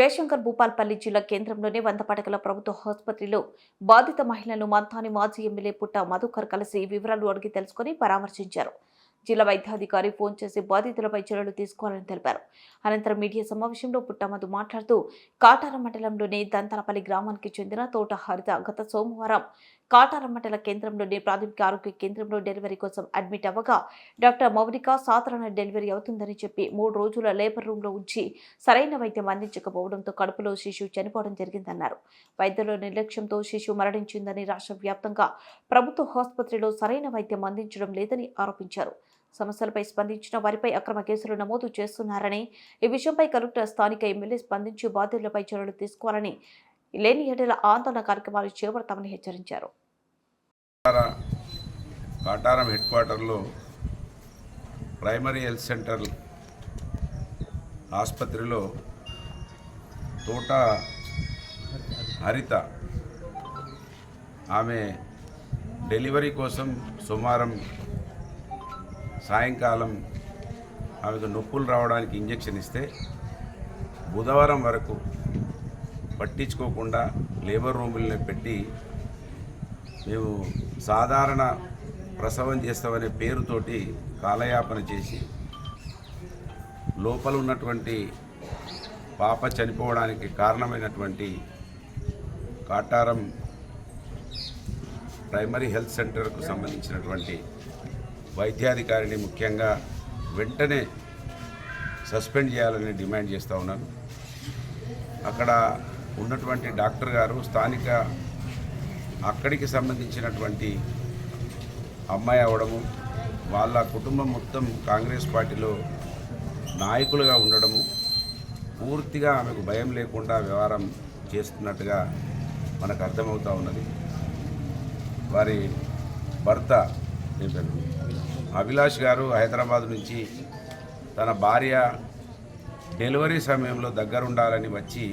జయశంకర్ భూపాల్పల్లి జిల్లా కేంద్రంలోని 100 పడకల ప్రభుత్వ ఆసుపత్రిలో బాధిత మహిళలను మంథాని మాజీ ఎమ్మెల్యే పుట్ట మధుకర్ కలిసి వివరాలు అడిగి తెలుసుకుని పరామర్శించారు. జిల్లా వైద్యాధికారి ఫోన్ చేసి బాధితులపై చర్యలు తీసుకోవాలని తెలిపారు. అనంతరం మీడియా సమావేశంలో పుట్టమధు మాట్లాడుతూ కాటారం మండలంలోని దంతలపల్లి గ్రామానికి చెందిన తోట హరిత గత సోమవారం కాటారం మండల కేంద్రంలోని ప్రాథమిక ఆరోగ్య కేంద్రంలో డెలివరీ కోసం అడ్మిట్ అవ్వగా డాక్టర్ మౌనిక సాధారణ డెలివరీ అవుతుందని చెప్పి 3 రోజుల లేబర్ రూమ్ లో ఉంచి సరైన వైద్యం అందించకపోవడంతో కడుపులో శిశువు చనిపోవడం జరిగిందన్నారు. వైద్యుల నిర్లక్ష్యంతో శిశువు మరణించిందని రాష్ట్ర వ్యాప్తంగా ప్రభుత్వ ఆసుపత్రిలో సరైన వైద్యం అందించడం లేదని ఆరోపించారు. సమస్యలపై స్పందించిన వారిపై అక్రమ కేసులు నమోదు చేస్తున్నారని, ఈ విషయంపై కలెక్టర్ స్థానిక ఎమ్మెల్యే స్పందించి బాధితులపై చర్యలు తీసుకోవాలని, లేని ఏడేళ్ల ఆందోళన కార్యక్రమాలు చేపడతామని హెచ్చరించారు. కాటారం హెడ్ క్వార్టర్లో ప్రైమరీ హెల్త్ సెంటర్ ఆసుపత్రిలో తోట హరిత ఆమె డెలివరీ కోసం సోమవారం సాయంకాలం ఆమెకు నొప్పులు రావడానికి ఇంజెక్షన్ ఇస్తే బుధవారం వరకు పట్టించుకోకుండా లేబర్ రూముల్ని పెట్టి మేము సాధారణ ప్రసవం చేస్తామనే పేరుతోటి కాలయాపన చేసి లోపల ఉన్నటువంటి పాప చనిపోవడానికి కారణమైనటువంటి కాటారం ప్రైమరీ హెల్త్ సెంటర్కు సంబంధించినటువంటి వైద్యాధికారిని ముఖ్యంగా వెంటనే సస్పెండ్ చేయాలని డిమాండ్ చేస్తూ ఉన్నాను. అక్కడ ఉన్నటువంటి డాక్టర్ గారు స్థానిక అక్కడికి సంబంధించినటువంటి అమ్మాయి అవడము, వాళ్ళ కుటుంబం మొత్తం కాంగ్రెస్ పార్టీలో నాయకులుగా ఉండడము, పూర్తిగా ఆమెకు భయం లేకుండా వ్యవహారం చేస్తున్నట్టుగా మనకు అర్థమవుతూ ఉన్నది. వారి భర్త అభిలాష్ గారు హైదరాబాద్ నుంచి తన భార్య డెలివరీ సమయంలో దగ్గరుండాలని వచ్చి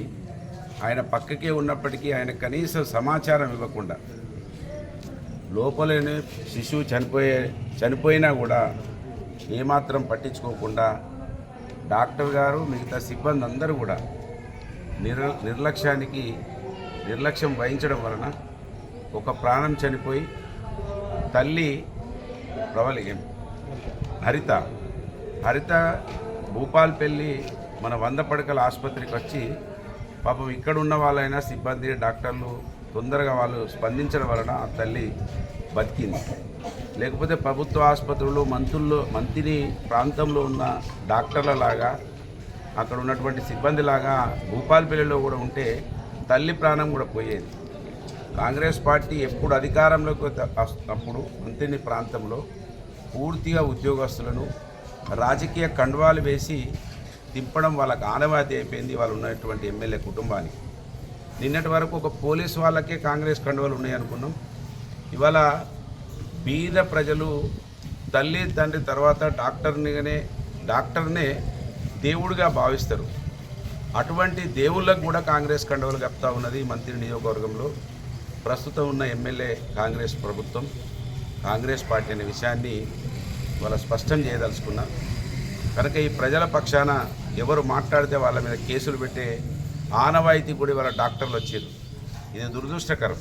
ఆయన పక్కకే ఉన్నప్పటికీ ఆయన కనీసం సమాచారం ఇవ్వకుండా లోపలనే శిశువు చనిపోయినా కూడా ఏమాత్రం పట్టించుకోకుండా డాక్టర్ గారు మిగతా సిబ్బంది అందరూ కూడా నిర్లక్ష్యం వహించడం వలన ఒక ప్రాణం చనిపోయి తల్లి ప్రవలిగం హరిత భూపాల్పల్లి మన 100 పడకల ఆసుపత్రికి వచ్చి పాపం ఇక్కడ ఉన్న వాళ్ళైనా సిబ్బంది డాక్టర్లు తొందరగా వాళ్ళు స్పందించడం వలన ఆ తల్లి బతికింది. లేకపోతే ప్రభుత్వ ఆసుపత్రులు మంత్రి ప్రాంతంలో ఉన్న డాక్టర్ల లాగా అక్కడ ఉన్నటువంటి సిబ్బంది లాగా భూపాల్పల్లిలో కూడా ఉంటే తల్లి ప్రాణం కూడా పోయేది. కాంగ్రెస్ పార్టీ ఎప్పుడు అధికారంలోకి వస్తున్నప్పుడు మంత్రిని ప్రాంతంలో పూర్తిగా ఉద్యోగస్తులను రాజకీయ కండువాలు వేసి తిప్పడం వాళ్ళకి ఆనవాయితీ అయిపోయింది వాళ్ళు ఉన్నటువంటి ఎమ్మెల్యే కుటుంబానికి. నిన్నటి వరకు ఒక పోలీసు వాళ్ళకే కాంగ్రెస్ కండువాలు ఉన్నాయనుకున్నాం. ఇవాళ బీద ప్రజలు తల్లి తండ్రి తర్వాత డాక్టర్నే దేవుడిగా భావిస్తారు. అటువంటి దేవుళ్ళకు కూడా కాంగ్రెస్ కండువాలు కప్తా ఉన్నది మంత్రి నియోజకవర్గంలో. ప్రస్తుతం ఉన్న ఎమ్మెల్యే కాంగ్రెస్ ప్రభుత్వం, కాంగ్రెస్ పార్టీ అనే విషయాన్ని వాళ్ళ స్పష్టం చేయదలుచుకున్నా. కనుక ఈ ప్రజల పక్షాన ఎవరు మాట్లాడితే వాళ్ళ మీద కేసులు పెట్టే ఆనవాయితీ కూడా వాళ్ళ డాక్టర్లు వచ్చారు. ఇది దురదృష్టకరం.